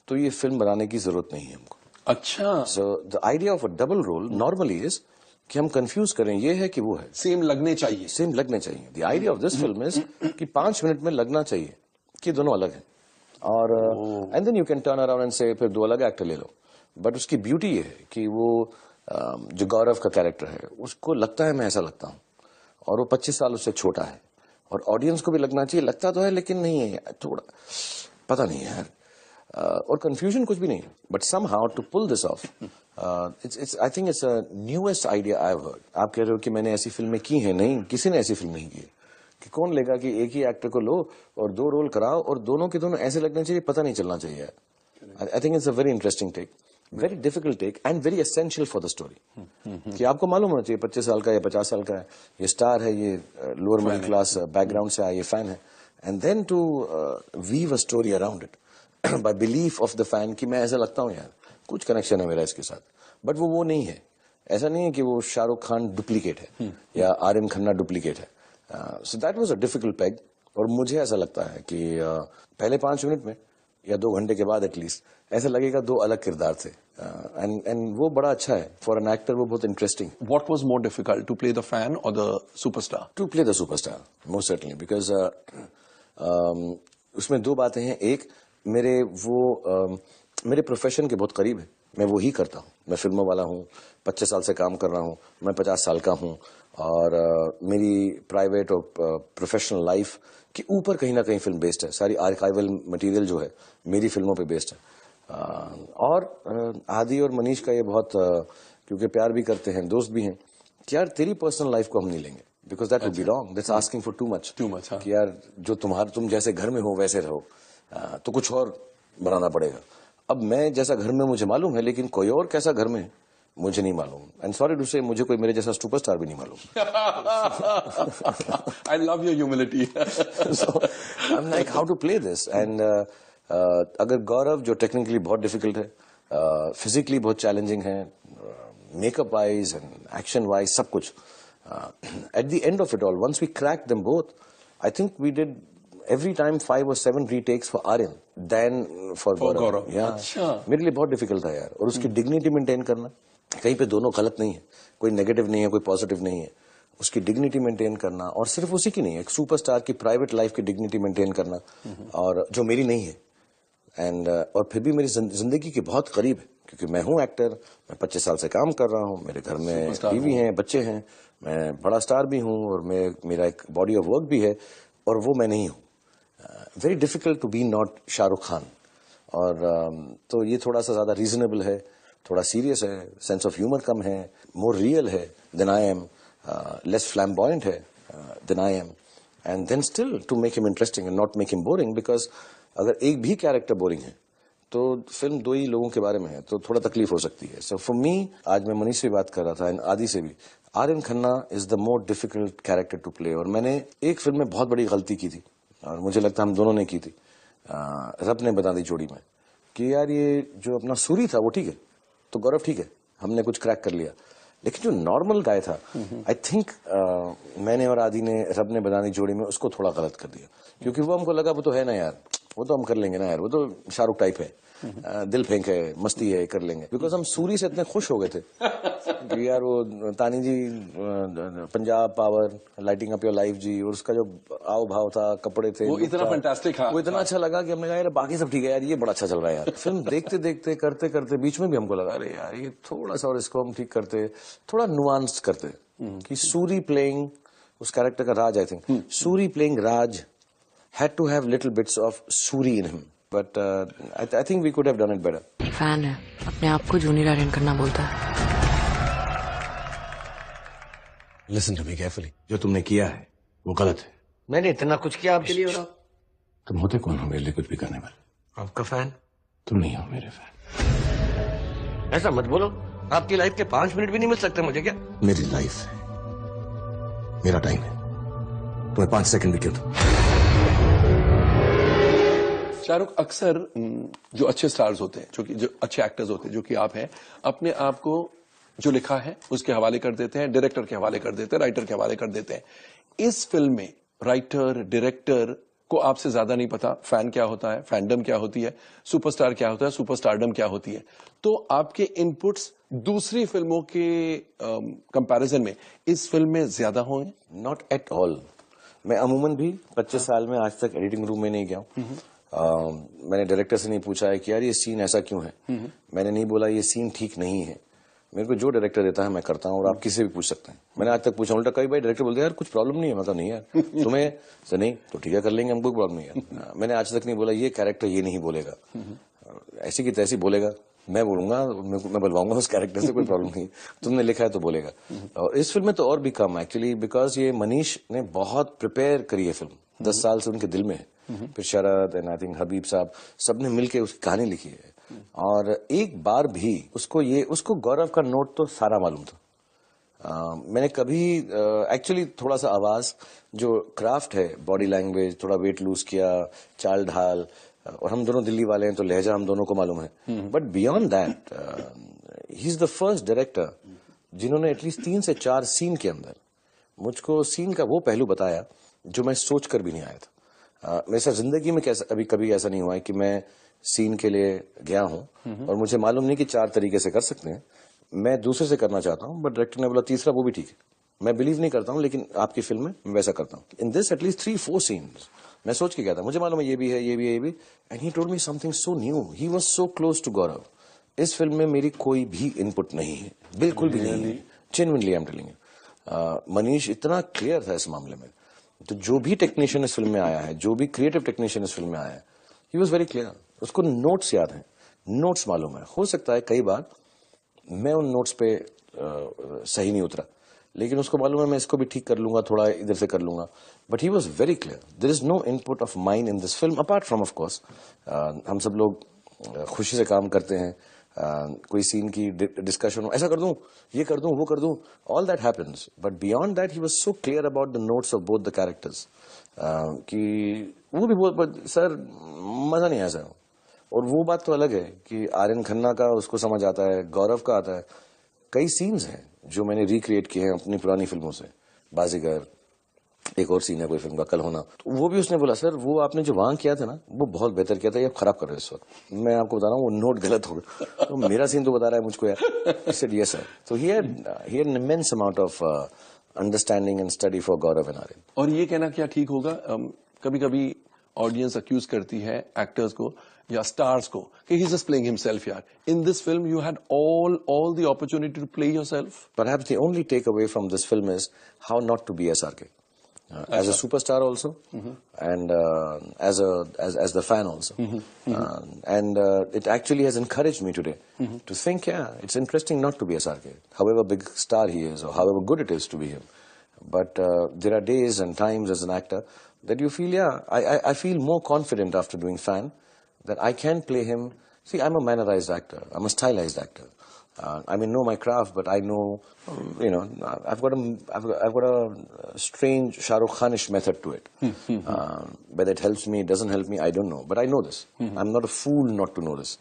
तो ये फिल्म बनाने की जरूरत नहीं है हमको। अच्छा, so the idea of a double role normally is कि हम कंफ्यूज करें, ये है कि वो है, सेम लगने चाहिए। सेम लगने चाहिए। The idea of this film is कि 5 मिनट में लगना चाहिए कि दोनों अलग हैं, और and then you can turn around and say फिर 2 अलग एक्टर ले लो। बट उसकी ब्यूटी ये है कि वो जो गौरव का कैरेक्टर है उसको लगता है मैं ऐसा लगता हूँ, और वो 25 साल उससे छोटा है, और ऑडियंस को भी लगना चाहिए लगता तो है लेकिन नहीं है, थोड़ा पता नहीं है यार, और कंफ्यूजन कुछ भी नहीं है। But somehow to pull this off, it's I think it's a newest idea I have heard. आप कह रहे हो कि मैंने ऐसी फिल्में की हैं, नहीं, किसी ने ऐसी फिल्म नहीं की है। कि कौन लेगा कि एक ही एक्टर को लो और 2 रोल कराओ और दोनों के दोनों ऐसे लगने चाहिए, पता नहीं चलना चाहिए। I think it's a very interesting take, very difficult take and very essential for the story. कि आपको मालूम होना चाहिए 25 साल का या 50 साल का है, ये स्टार है, ये लोअर मिडिल क्लास बैकग्राउंड से आया, ये फैन है, and then to weave a story around it by belief of the fan कि मैं ऐसा लगता हूँ यार, कुछ कनेक्शन है मेरा इसके साथ। बट वो नहीं है, ऐसा नहीं है कि वो शाहरुख खान डुप्लीकेट है या आर्यन खन्ना डुप्लीकेट है। So that was a difficult peg, और मुझे ऐसा लगता है कि पहले 5 मिनट में या 2 घंटे के बाद एटलीस्ट ऐसा लगेगा 2 अलग किरदार थे, एंड वो बड़ा अच्छा है फॉर एन एक्टर, वो बहुत interesting. What was more difficult, to play the fan or the superstar? To play the superstar most certainly, because उसमें 2 बातें हैं। एक, मेरे प्रोफेशन के बहुत करीब है, मैं वो ही करता हूँ, मैं फिल्मों वाला हूँ, 25 साल से काम कर रहा हूँ, मैं 50 साल का हूँ, और मेरी प्राइवेट और प्रोफेशनल लाइफ के ऊपर कहीं ना कहीं फिल्म बेस्ड है, सारी आर्काइवल मटेरियल जो है मेरी फिल्मों पे बेस्ड है। और आदि और मनीष का ये बहुत क्योंकि प्यार भी करते हैं, दोस्त भी हैं, कि यार तेरी पर्सनल लाइफ को हम नहीं लेंगे, because that would be wrong, that's asking for too much. हाँ। कि यार जो तुम जैसे घर में हो वैसे रहो, तो कुछ और बनाना पड़ेगा। अब मैं जैसा घर में मुझे मालूम है, लेकिन कोई और कैसा घर में मुझे नहीं मालूम, एंड सॉरी टू से मुझे कोई मेरे जैसा सुपरस्टार भी नहीं मालूम। I love your humility. So I'm like, how to play this? And अगर गौरव जो टेक्निकली बहुत डिफिकल्ट है, फिजिकली बहुत चैलेंजिंग है, makeup wise and action wise सब कुछ, at the end of it all once we crack them both, I think we did every time 5 or 7 retakes for Aryan than for Gaurav. अच्छा। मेरे लिए बहुत difficult था यार, और उसकी डिग्निटी मेंटेन करना, कहीं पे दोनों गलत नहीं है, कोई नेगेटिव नहीं है, कोई पॉजिटिव नहीं है, उसकी डिग्निटी मेंटेन करना, और सिर्फ उसी की नहीं है, एक सुपरस्टार की प्राइवेट लाइफ की डिग्निटी मेंटेन करना, और जो मेरी नहीं है, एंड और फिर भी मेरी जिंदगी के बहुत करीब है, क्योंकि मैं हूँ एक्टर, मैं 25 साल से काम कर रहा हूँ, मेरे घर में बीवी हैं, बच्चे हैं, मैं बड़ा स्टार भी हूँ, और मेरा एक बॉडी ऑफ वर्क भी है, और वो मैं नहीं हूँ। Very difficult to be not Shahrukh Khan, और तो ये थोड़ा सा ज्यादा रीजनेबल है, थोड़ा सीरियस है, सेंस ऑफ ह्यूमर कम है, मोर रियल है than I am, less flamboyant है than I am, and then still to make him interesting and not make him boring, because अगर एक भी कैरेक्टर बोरिंग है तो फिल्म 2 ही लोगों के बारे में है, तो थोड़ा तकलीफ हो सकती है। सो फॉर मी, आज मैं मनीष से बात कर रहा था एंड आदि से भी, Aryan Khanna is the more difficult character to play. और मैंने एक फिल्म में बहुत बड़ी गलती की थी, और मुझे लगता है हम दोनों ने की थी, रब ने बता दी जोड़ी में, कि यार ये जो अपना सूरी था वो ठीक है, तो गौरव ठीक है, हमने कुछ क्रैक कर लिया, लेकिन जो नॉर्मल गाय था, आई थिंक मैंने और आदि ने रब ने बता दी जोड़ी में उसको थोड़ा गलत कर दिया, क्योंकि वो हमको लगा वो तो है ना यार, वो तो हम कर लेंगे ना यार, वो तो शाहरुख टाइप है, दिल फेंक है, मस्ती है, कर लेंगे। बिकॉज हम सूरी से इतने खुश हो गए थे कि यार वो Taani ji, Punjab power, lighting up your life जी, और उसका जो आओ भाव था, कपड़े थे, वो इतना फैंटास्टिक, वो इतना अच्छा लगा कि हमने कहा यार बाकी सब ठीक है यार, ये बड़ा अच्छा चल रहा है यार। फिल्म देखते देखते करते करते बीच में भी हमको लगा अरे यार ये थोड़ा सा और इसको हम ठीक करते, थोड़ा नुआंस करते, कि सूरी प्लेइंग उस कैरेक्टर का Raj, I think Suri playing Raj had to have little bits of Suri in him, but I think we could have done it better. Fan है, अपने आप को जूनियर आर्यन करना बोलता है। Listen to me carefully. जो तुमने किया है वो गलत है। मैंने इतना कुछ किया आपके लिए, और तुम होते कौन हो मेरे लिए कुछ भी करने वाले? आपका फैन। तुम नहीं हो मेरे फैन। ऐसा मत बोलो, आपकी लाइफ के 5 मिनट भी नहीं मिल सकते मुझे क्या? मेरी लाइफ है, मेरा टाइम है, तुम्हें 5 सेकंड भी क्यों दो। शाहरुख, अक्सर जो अच्छे स्टार्स होते हैं, जो अच्छे एक्टर्स होते हैं, जो कि आप हैं, अपने आप को जो लिखा है उसके हवाले कर देते हैं, डायरेक्टर के हवाले कर देते हैं, राइटर के हवाले कर देते हैं। इस फिल्म में राइटर, डायरेक्टर को आपसे ज्यादा नहीं पता फैन क्या होता है, फैंडम क्या होती है, सुपरस्टार क्या होता है, सुपरस्टारडम क्या होती है। तो आपके इनपुट्स दूसरी फिल्मों के कंपैरिजन में इस फिल्म में ज्यादा होंगे? Not at all. मैं अमूमन भी 25 साल में आज तक एडिटिंग रूम में नहीं गया हूं। मैंने डायरेक्टर से नहीं पूछा है कि यार ये सीन ऐसा क्यों है। मैंने नहीं बोला ये सीन ठीक नहीं है। मेरे को जो डायरेक्टर देता है मैं करता हूँ, और आप किसी से भी पूछ सकते हैं। मैंने आज तक पूछा, उल्टा कई बार डायरेक्टर बोलते हैं यार कुछ प्रॉब्लम नहीं है, मतलब नहीं यार तुम्हें से नहीं तो ठीक है कर लेंगे, हमको कोई प्रॉब्लम नहीं है। मैंने आज तक नहीं बोला ये कैरेक्टर ये नहीं बोलेगा, ऐसी की तैसी बोलेगा, मैं बोलूंगा, मैं बुलवाऊंगा उस कैरेक्टर से, कोई प्रॉब्लम नहीं, तुमने लिखा है तो बोलेगा। और इस फिल्म में तो और भी कम एक्चुअली, बिकॉज ये मनीष ने बहुत प्रिपेयर करी है फिल्म, 10 साल से उनके दिल में है। फिर शरद एंड आई थिंक हबीब साहब सबने मिलकर उसकी कहानी लिखी है, और एक बार भी उसको गौरव का नोट तो सारा मालूम था। मैंने कभी एक्चुअली थोड़ा सा आवाज, जो क्राफ्ट है, बॉडी लैंग्वेज, थोड़ा वेट लूज किया, चाल ढाल, और हम दोनों दिल्ली वाले हैं तो लहजा हम दोनों को मालूम है। But beyond that he is the first director जिन्होंने एटलीस्ट 3 से 4 सीन के अंदर मुझको सीन का वो पहलू बताया जो मैं सोच कर भी नहीं आया था। मेरे साथ जिंदगी में कभी ऐसा नहीं हुआ है कि मैं सीन के लिए गया हूं और मुझे मालूम नहीं कि 4 तरीके से कर सकते हैं, मैं दूसरे से करना चाहता हूं, बट डायरेक्टर ने बोला तीसरा वो भी ठीक है। मैं बिलीव नहीं करता हूं, लेकिन आपकी फिल्म में मैं वैसा करता हूं। इन दिस एटलीस्ट 3-4 सीन्स मैं सोच के गया था, मुझे मालूम है ये भी है, ये भी है, ये भी, and he told me something so new. He was so close to Gaurav. इस फिल्म में मेरी कोई भी इनपुट नहीं है, बिल्कुल भी नहीं है। Genuinely I am telling you, Manish इतना क्लियर था इस मामले में। तो जो भी टेक्नीशियन इस फिल्म में आया है, जो भी क्रिएटिव टेक्नीशियन इस फिल्म में आया है, ही वॉज वेरी क्लियर। उसको नोट्स याद है, नोट्स मालूम है। हो सकता है कई बार मैं उन नोट्स पे सही नहीं उतरा, लेकिन उसको मालूम है मैं इसको भी ठीक कर लूंगा, थोड़ा इधर से कर लूंगा। But he was very clear, there is no input of mine in this film apart from, of course हम सब लोग खुशी से काम करते हैं। कोई सीन की डिस्कशन, ऐसा कर दूं, ये कर दूं, वो कर दूं, all that happens. But beyond that he was so clear about the notes of both the characters कि वो भी बहुत, सर मजा नहीं आया सर। और वो बात तो अलग है कि आर्यन खन्ना का उसको समझ आता है, गौरव का आता है। कई सीन्स हैं जो मैंने रिक्रिएट किए हैं अपनी पुरानी फिल्मों से, बाजीगर, एक और सीन है कोई फिल्म का, कल होना, तो वो भी उसने बोला सर वो आपने जो वहां किया था ना वो बहुत बेहतर किया था, ये आप खराब कर रहे हो इस वक्त। मैं आपको बता रहा हूँ वो नोट गलत हो गया, तो मेरा सीन तो बता रहा है मुझको यार। Said yes sir. तो he had an immense amount of understanding and study for Gaurav and Aryan. और ये कहना क्या ठीक होगा, कभी कभी ऑडियंस अक्यूज करती है एक्टर्स को या स्टार्स को कि he is just playing himself. यार, in this film you had all the opportunity to play yourself. Perhaps the only takeaway from this film is how not to be SRK. As a superstar also, and as the fan also, and it actually has encouraged me today to think, yeah, it's interesting not to be SRK, however big star he is or however good it is to be him. But there are days and times as an actor that you feel, yeah, I feel more confident after doing fan that I can play him. See, I'm a mannerized actor, I'm a stylized actor. I may know my craft, but I know, I've got a strange Shah Rukh Khanish method to it. Whether it helps me, it doesn't help me, I don't know. But I know this. I'm not a fool not to know this.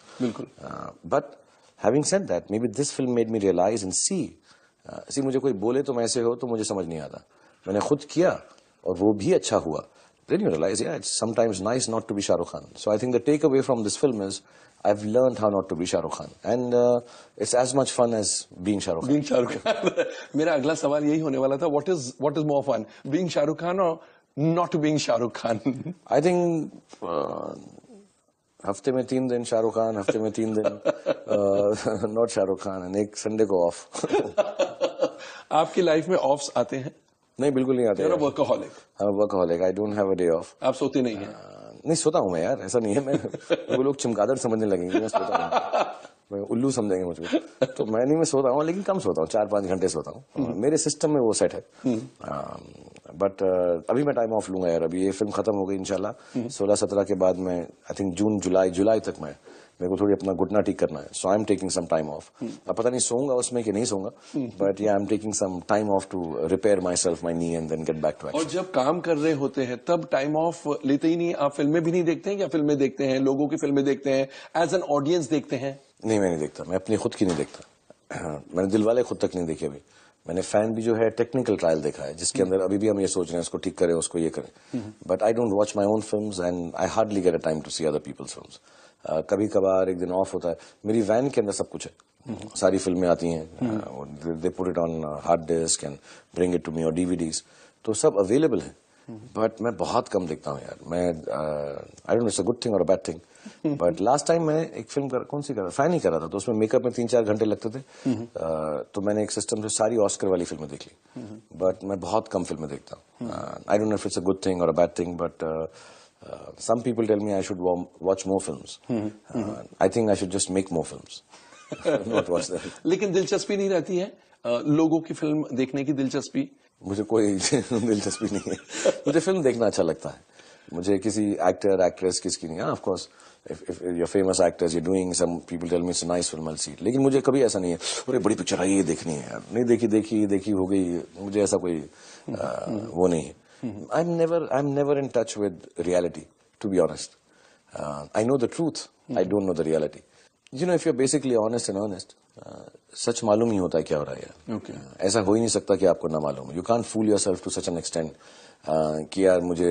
But having said that, maybe this film made me realize and see. See, मुझे कोई बोले तुम ऐसे हो तो मुझे समझ नहीं आता. मैंने खुद किया और वो भी अच्छा हुआ. Then you realize, yeah, it's sometimes nice not to be Shah Rukh Khan. So I think the takeaway from this film is I've learned how not to be Shah Rukh Khan, and it's as much fun as being Shah Rukh Khan. Being Shah Rukh Khan. मेरा अगला सवाल यही होने वाला था. What is more fun, being Shah Rukh Khan or not being Shah Rukh Khan? I think हफ्ते में 3 दिन शाहरुख खान, हफ्ते में 3 दिन नॉट शाहरुख खान, and एक संडे को ऑफ. आपकी लाइफ में ऑफ्स आते हैं? नहीं, बिल्कुल नहीं आते. Workaholic. Workaholic. I don't have a day of. आप सोते नहीं हैं? नहीं, सोता हूँ मैं यार, ऐसा नहीं है. मैं वो लोग चमगादड़ समझने लगेंगे मैं सोता हूँ, मैं उल्लू समझेंगे मुझको. तो मैं सोता हूँ, लेकिन कम सोता हूँ, 4-5 घंटे सोता हूँ. मेरे सिस्टम में वो सेट है. बट अभी मैं टाइम ऑफ लूंगा यार, अभी ये फिल्म खत्म हो गई इंशाल्लाह 16-17 के बाद मैं आई थिंक जून जुलाई तक मेरे को थोड़ी अपना घुटना ठीक करना है, so I am taking some time off. अब पता नहीं सोऊंगा उसमें कि नहीं सोऊंगा, but yeah I am taking some time off to repair myself, my knee, and then get back to action. और जब काम कर रहे होते हैं तब टाइम ऑफ लेते ही नहीं, आप फिल्में भी नहीं देखते हैं? क्या फिल्में देखते हैं, लोगों की फिल्में देखते हैं, एज एन ऑडियंस देखते हैं? नहीं, मैं नहीं देखता, मैं अपनी खुद की नहीं देखता। मैंने दिलवाले खुद तक नहीं देखे अभी। मैंने फैन भी जो है टेक्निकल ट्रायल देखा है, जिसके अंदर अभी भी हम ये सोच रहे हैं उसको ठीक करें, उसको ये करें, but I don't watch my own films and I hardly get a time to see other people's films. कभी कभार एक दिन ऑफ होता है। मेरी वैन के अंदर सब कुछ है, सारी फिल्में आती हैं, they put it on hard disk and bring it to me और डीवीडीज, तो सब अवेलेबल है, बट मैं बहुत कम देखता हूँ यार। मैं I don't know it's a good thing or a bad thing, but last time मैं एक फिल्म कौन सी कर रहा, फैन ही कर रहा था, तो उसमें मेकअप में 3-4 घंटे लगते थे, तो मैंने एक सिस्टम से सारी ऑस्कर वाली फिल्में देख ली, बट मैं बहुत कम फिल्में देखता हूँ। I don't know if it's a good thing or a bad thing, but some people tell me I should watch more films. I think I should just make more films. Not watch them. लेकिन दिलचस्पी नहीं रहती है लोगों की film देखने की? दिलचस्पी मुझे कोई दिलचस्पी नहीं है। मुझे फिल्म देखना अच्छा लगता है, मुझे किसी एक्टर एक्ट्रेस किसकी नहीं। Of course if you're famous actors, you're doing, some people tell me it's a nice film, I'll see it. लेकिन मुझे कभी ऐसा नहीं है अरे बड़ी पिक्चर आई ये देखनी है यार, नहीं देखी हो गई, मुझे ऐसा कोई वो नहीं है। I'm never in touch with reality, to be honest. I know the truth. I don't know the reality. You know, if you're basically honest and earnest, सच मालूम ही होता है क्या हो रहा है यार। Okay. ऐसा हो ही नहीं सकता कि आपको ना मालूम है। You can't fool yourself to such an extent कि यार मुझे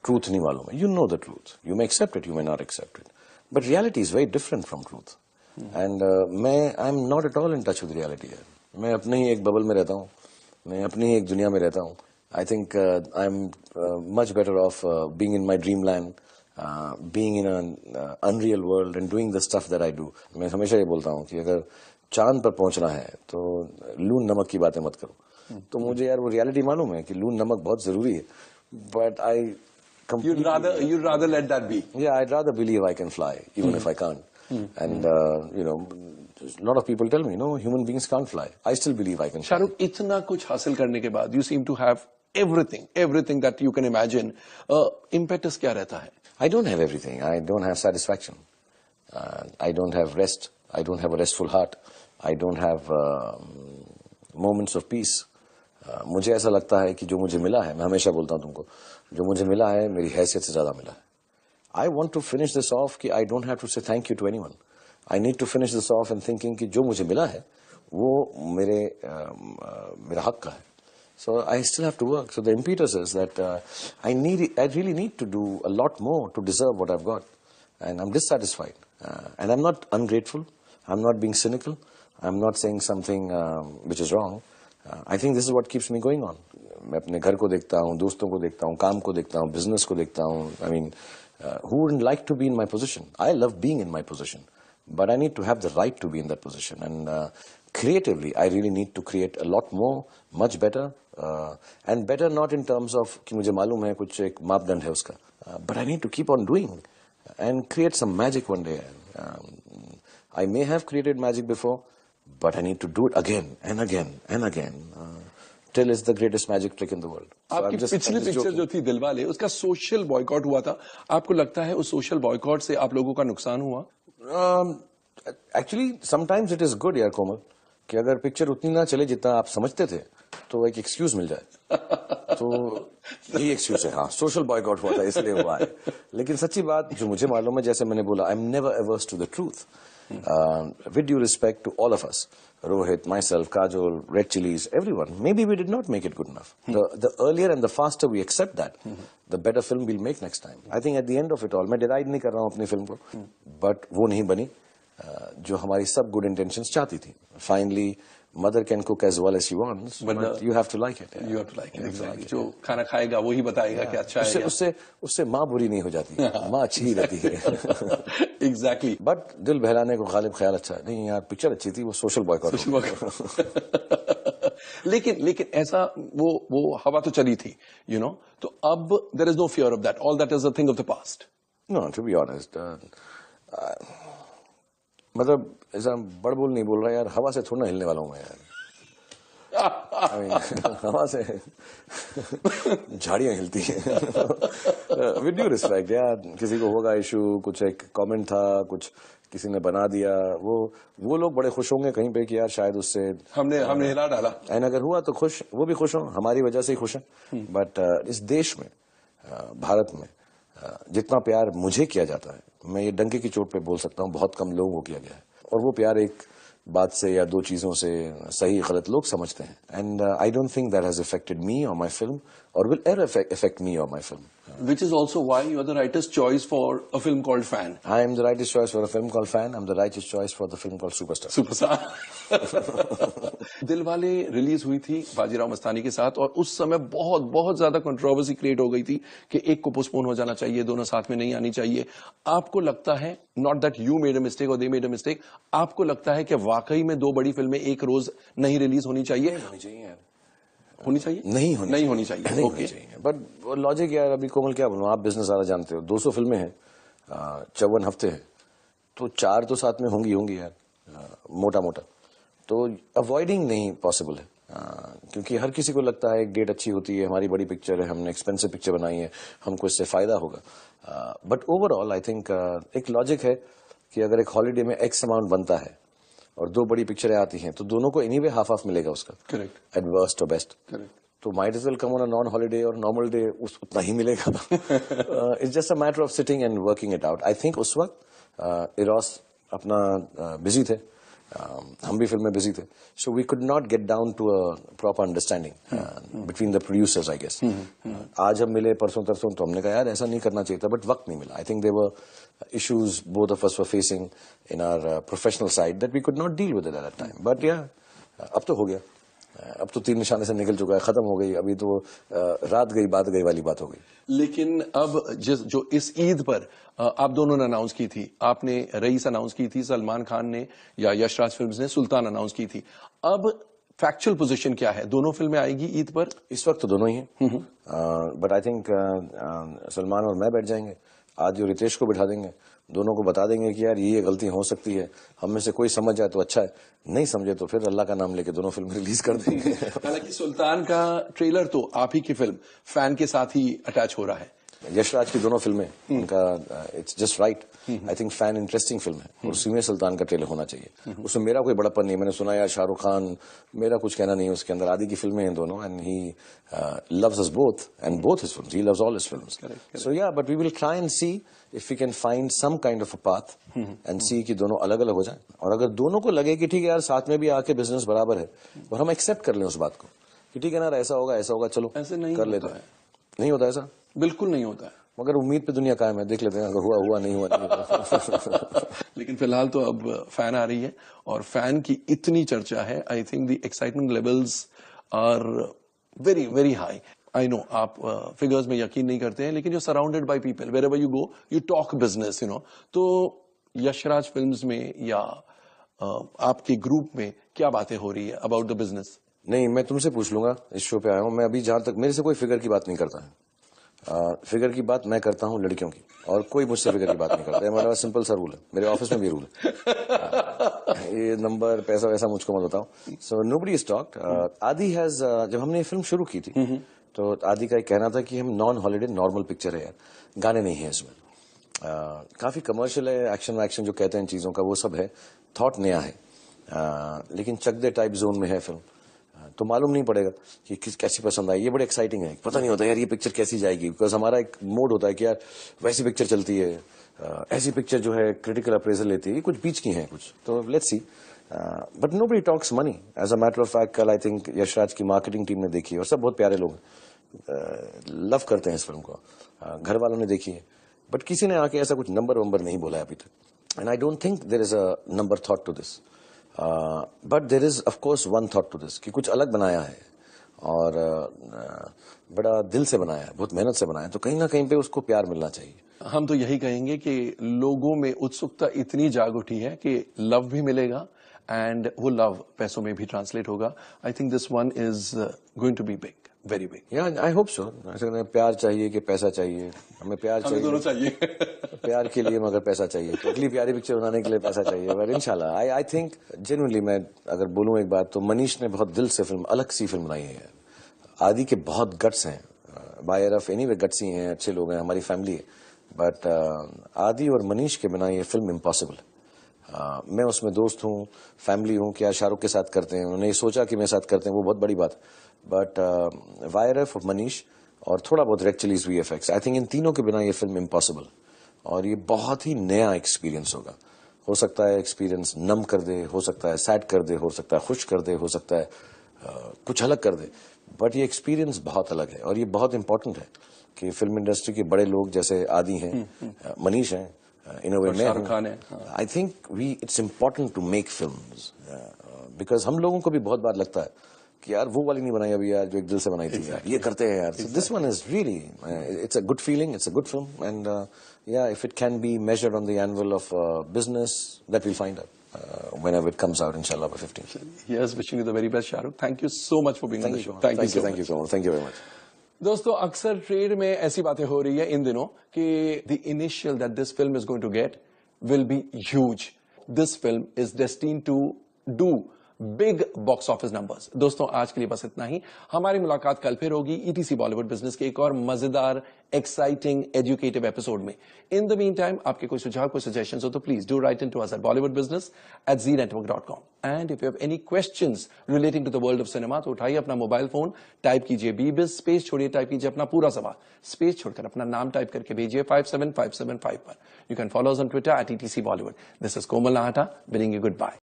truth नहीं मालूम है। You know the truth. You may accept it, you may not accept it. But reality is very different from truth. And I'm not at all in touch with reality यार। मैं अपने ही एक बबल में रहता हूँ, मैं अपनी ही एक दुनिया में रहता हूँ। I think I'm much better off being in my dreamland, being in an unreal world and doing the stuff that I do. मैं हमेशा ये बोलता हूँ कि अगर चांद पर पहुंचना है तो लून नमक की बातें मत करो। तो मुझे यार वो रियलिटी मालूम है कि लून नमक बहुत जरूरी है, but I completely... You'd rather let that be. Yeah, I'd rather believe I can fly, even if I can't. And you know, a lot of people tell me, no, human beings can't fly. I still believe I can fly. Shahrukh, इतना कुछ हासिल करने के बाद you seem to have everything that you can imagine. Impetus क्या रहता है? I don't have everything. I don't have satisfaction. I don't have rest. I don't have a restful heart. I don't have moments of peace. मुझे ऐसा लगता है कि जो मुझे मिला है, मैं हमेशा बोलता हूँ तुमको, जो मुझे मिला है मेरी हैसियत से ज्यादा मिला है। I want to finish this off कि I don't have to say thank you to anyone. I need to finish this off and thinking कि जो मुझे मिला है वो मेरा हक का है। So I still have to work. So the impetus is that I really need to do a lot more to deserve what I've got, and I'm dissatisfied. And I'm not ungrateful. I'm not being cynical. I'm not saying something which is wrong. I think this is what keeps me going on. मैं अपने घर को देखता हूँ, दोस्तों को देखता हूँ, काम को देखता हूँ, business को देखता हूँ. I mean, who wouldn't like to be in my position? I love being in my position, but I need to have the right to be in that position. And creatively, I really need to create a lot more, much better, and better not in terms of कि मुझे मालूम है कुछ एक मापदंड है उसका, but I need to keep on doing and create some magic one day. I may have created magic before, but I need to do it again and again and again. Till it's the greatest magic trick in the world. आपकी पिछली picture जो थी दिलवाले, उसका social boycott हुआ था। आपको लगता है उस सोशल बॉयकॉट से आप लोगों का नुकसान हुआ? Actually, sometimes it is good यार कोमल, कि अगर पिक्चर उतनी ना चले जितना आप समझते थे, तो एक एक्सक्यूज मिल जाए। तो यही एक्सक्यूज है, हाँ, सोशल बॉयकॉट हुआ था इसलिए हुआ है। लेकिन सच्ची बात जो मुझे मालूम है, जैसे मैंने बोला, I am never averse to the truth. With due respect to all of us, Rohit, myself, Kajol, Red Chillies, everyone, maybe we did not make it good enough. The earlier and the faster we accept that, the better film we'll make next time. I think at the end of it all, मैं deride नहीं कर रहा हूँ अपनी film को, but वो नहीं बनी जो हमारी सब good intentions चाहती थी. Finally, mother can cook as well as she wants, but you have to like it. You have to like it, exactly. जो खाना खाएगा वही बताएगा कि अच्छा है. उससे माँ बुरी नहीं हो जाती, माँ अच्छी ही रहती है. Exactly. But दिल बहलाने को गालिब ख्याल अच्छा है. नहीं यार, पिक्चर अच्छी थी, वो सोशल बॉयकॉट. लेकिन ऐसा वो हवा तो चली थी, you know. तो अब there is no fear of that. All that is a thing of the past. No, to be honest, मतलब ऐसा बड़ बोल नहीं बोल रहा यार, हवा से थोड़ा हिलने वाला हूँ मैं यार. हवा से झाड़ियां हिलती हैं। विद ड्यू रिस्पेक्ट यार, किसी को होगा इशू, कुछ एक कमेंट था, कुछ किसी ने बना दिया, वो लोग बड़े खुश होंगे कहीं पे कि यार शायद उससे हमने हिला डाला। एंड अगर हुआ तो खुश, वो भी खुश हो, हमारी वजह से ही खुश है। बट इस देश में, भारत में जितना प्यार मुझे किया जाता है, मैं ये डंके की चोट पे बोल सकता हूँ, बहुत कम लोगों को किया गया है। और वो प्यार एक बात से या दो चीजों से सही गलत लोग समझते हैं। And I don't think that has affected me or my film, और will ever affect me or my film. Which is also why you are the writer's choice for a film called Fan. I am the writer's choice for a film called Fan. I'm the writer's choice for the film called Superstar. Superstar. Dilwale release हुई थी बाजीराव मस्तानी के साथ, और उस समय बहुत ज्यादा controversy create हो गई थी कि एक को पोस्टपोन हो जाना चाहिए, दोनों साथ में नहीं आनी चाहिए. आपको लगता है, not that you made a mistake और दे मेड अ मिस्टेक, आपको लगता है कि वाकई में दो बड़ी फिल्में एक रोज नहीं रिलीज होनी चाहिए? होनी चाहिए यार. होनी चाहिए? नहीं होनी चाहिए. ओके. बट लॉजिक यार, अभी कोमल क्या बोलूं, आप बिजनेस वाला जानते हो, 200 फिल्में हैं, 54 हफ्ते हैं, तो 4 तो साथ में होंगी यार, मोटा. तो अवॉइडिंग नहीं पॉसिबल है, क्योंकि हर किसी को लगता है एक डेट अच्छी होती है, हमारी बड़ी पिक्चर है, हमने एक्सपेंसिव पिक्चर बनाई है, हमको इससे फायदा होगा. बट ओवरऑल आई थिंक एक लॉजिक है कि अगर एक हॉलीडे में एक्स अमाउंट बनता है और दो बड़ी पिक्चरें आती हैं, तो दोनों को एनीवे हाफ मिलेगा उसका. करेक्ट. एट वर्स्ट और बेस्ट. करेक्ट. तो might as well come on a non holiday और नॉर्मल डे, उतना ही मिलेगा. It's just a matter of sitting and working it out. I think उस वक्त इरोस अपना बिजी थे, हम भी फिल्म में बिजी थे, so we could not get down to a proper understanding between the producers I guess. आज हम मिले परसों तरसों, तो हमने कहा यार ऐसा नहीं करना चाहिए था, बट वक्त नहीं मिला. I think there were issues both of us were facing in our professional side that we could not deal with it at that time. But yeah, अब तो हो गया, अब तो 3 निशाने से निकल चुका है, खत्म हो गई. अभी तो रात गई बात गई वाली बात हो गई. लेकिन अब जो इस ईद पर आप दोनों ने अनाउंस की थी, आपने रईस अनाउंस की थी, सलमान खान ने या यशराज फिल्म्स ने सुल्तान अनाउंस की थी. अब फैक्चुअल पोजीशन क्या है? दोनों फिल्में आएगी ईद पर? इस वक्त तो दोनों ही हैं, बट आई थिंक सलमान और मैं बैठ जाएंगे, आदि और रितेश को बिठा देंगे, दोनों को बता देंगे कि यार ये गलती हो सकती है, हम में से कोई समझ जाए तो अच्छा है, नहीं समझे तो फिर अल्लाह का नाम लेके दोनों फिल्म रिलीज कर देंगे. हालांकि सुल्तान का ट्रेलर तो आप ही की फिल्म फैन के साथ ही अटैच हो रहा है. यशराज की दोनों फिल्में, उनका it's just right. I think fan interesting film है, और उसी में सुल्तान का ट्रेलर होना चाहिए. उसमें मेरा कोई बड़ापन नहीं. मैंने सुना यार शाहरुख खान, मेरा कुछ कहना नहीं है उसके अंदर. आदि की फिल्में हैं दोनों, and he loves us both and both his films. He loves all his films. Correct. So yeah, but we will try and see if we can find some kind of a path and see कि दोनों अलग अलग हो जाएं. और अगर दोनों को लगे कि ठीक है यार साथ में भी आके बिजनेस बराबर है, और हम एक्सेप्ट कर लें उस बात को कि ठीक है ना, ऐसा होगा, चलो ऐसे नहीं कर लेते हैं. नहीं होता ऐसा, बिल्कुल नहीं होता है. मगर उम्मीद पे दुनिया कायम है, देख लेते हैं, अगर हुआ नहीं हुआ. लेकिन फिलहाल तो अब फैन आ रही है, और फैन की इतनी चर्चा है, I think the excitement levels are very very high. I know आप फिगर्स में यकीन नहीं करते हैं, लेकिन you surrounded by people, wherever you go you talk business, you know. तो यशराज फिल्म्स में या आपके ग्रुप में क्या बातें हो रही है अबाउट द बिजनेस? नहीं, मैं तुमसे पूछ लूंगा, इस शो पे आया हूं मैं. अभी जहां तक मेरे से कोई फिगर की बात नहीं करता है. फिगर की बात मैं करता हूं लड़कियों की, और कोई मुझसे फिगर की बात नहीं करता है. मेरा सिंपल सा रूल है, मेरे ऑफिस में भी रूल है. ये नंबर पैसा वैसा मुझको मत बताओ. So nobody is talked. आदि हैज, जब हमने ये फिल्म शुरू की थी, तो आदि का एक कहना था कि हम नॉन हॉलीडे नॉर्मल पिक्चर है यार, गाने नहीं है इसमें. काफी कमर्शियल है, एक्शन जो कहते हैं चीजों का वो सब है, थॉट नया है, लेकिन चक दे टाइप जोन में है फिल्म. तो मालूम नहीं पड़ेगा कि कैसी पसंद आई. ये बड़े एक्साइटिंग है, पता नहीं होता यार ये पिक्चर कैसी जाएगी, बिकॉज हमारा एक मोड होता है कि यार वैसी पिक्चर चलती है, ऐसी पिक्चर जो है क्रिटिकल अप्रेजल लेती है, कुछ बीच की है कुछ. तो let's see. But nobody talks money. As a matter of fact कल आई थिंक यशराज की मार्केटिंग टीम ने देखी, और सब बहुत प्यारे लोग लव करते हैं इस फिल्म को, घर वालों ने देखी है, बट किसी ने आके ऐसा कुछ नंबर नहीं बोला है अभी तक. And I don't think there is a number thought to this. But there is of course one thought to this, कि कुछ अलग बनाया है, और बड़ा दिल से बनाया है, बहुत मेहनत से बनाया है, तो कहीं ना कहीं पे उसको प्यार मिलना चाहिए. हम तो यही कहेंगे कि लोगों में उत्सुकता इतनी जाग उठी है कि लव भी मिलेगा, एंड वो लव पैसों में भी ट्रांसलेट होगा. I think this one is going to be big. very big. Yeah, I hope so. ऐसे प्यार चाहिए कि पैसा चाहिए? हमें प्यार हमें दोनों चाहिए। चाहिए। प्यार के लिए मगर पैसा चाहिए, तो अगली प्यारी पिक्चर बनाने के लिए पैसा चाहिए। बट इंशाल्लाह आई थिंक जेन्युइनली, मैं अगर बोलूं एक बात, तो मनीष ने बहुत दिल से फिल्म, अलग सी फिल्म बनाई है। आदि के बहुत गट्स हैं, बाय रफ एनीवे गट्स ही हैं, अच्छे लोग हैं, हमारी फैमिली है, बट आदि और मनीष के बिना ये फिल्म इम्पॉसिबल। मैं उसमें दोस्त हूँ, फैमिली हूँ, क्या शाहरुख के साथ करते हैं, उन्होंने ये सोचा कि मेरे साथ करते हैं, वो बहुत बड़ी बात। बट वायरफ और मनीष और थोड़ा बहुत red chillies VFX, I think in तीनों के बिना ये फिल्म इम्पॉसिबल। और ये बहुत ही नया एक्सपीरियंस होगा। हो सकता है एक्सपीरियंस नम कर दे, हो सकता है सैड कर दे, हो सकता है खुश कर दे, हो सकता है कुछ अलग कर दे, बट ये एक्सपीरियंस बहुत अलग है। और ये बहुत इंपॉर्टेंट है कि फिल्म इंडस्ट्री के बड़े लोग जैसे आदि हैं, मनीष हैं, इन अ वे शाहरुख खान है। I think it's important to make films, because हम लोगों को भी बहुत बार लगता है कि यार वो वाली नहीं बनाई अभी यार, जो एक दिल से बनाई थी यार, ये करते हैं यार। This one is really, it's a good feeling, it's a good film, and yeah, if it can be measured on the anvil of business, that we'll find out whenever it comes out, inshallah, by 15th. Yes, wishing you the very best, Shahrukh. Thank you so much for being on the show. Thank you so much. Thank you very much. दोस्तों, अक्सर trade में ऐसी बातें हो रही है इन दिनों कि the initial that this film is going to get will be huge. This film is destined to do big box office numbers. दोस्तों, आज के लिए बस इतना ही। हमारी मुलाकात कल फिर होगी ETC बॉलीवुड बिजनेस के एक और मजेदार, एक्साइटिंग, एजुकेटिव एपिसोड में। इन द मीन टाइम, आपके कोई सुझाव, कोई सजेशंस हो तो please do write in to us at bollywoodbusiness@zeenetwork.com। And if you have any questions relating to the world of cinema, तो उठाइए अपना मोबाइल फोन, टाइप कीजिए BBiz, स्पेस छोड़िए, टाइप कीजिए अपना पूरा सवाल, स्पेस छोड़कर अपना नाम टाइप करके भेजिए 57575 पर। You can follow us on Twitter @ETC Bollywood। This is Komal Nahta, bidding you good bye.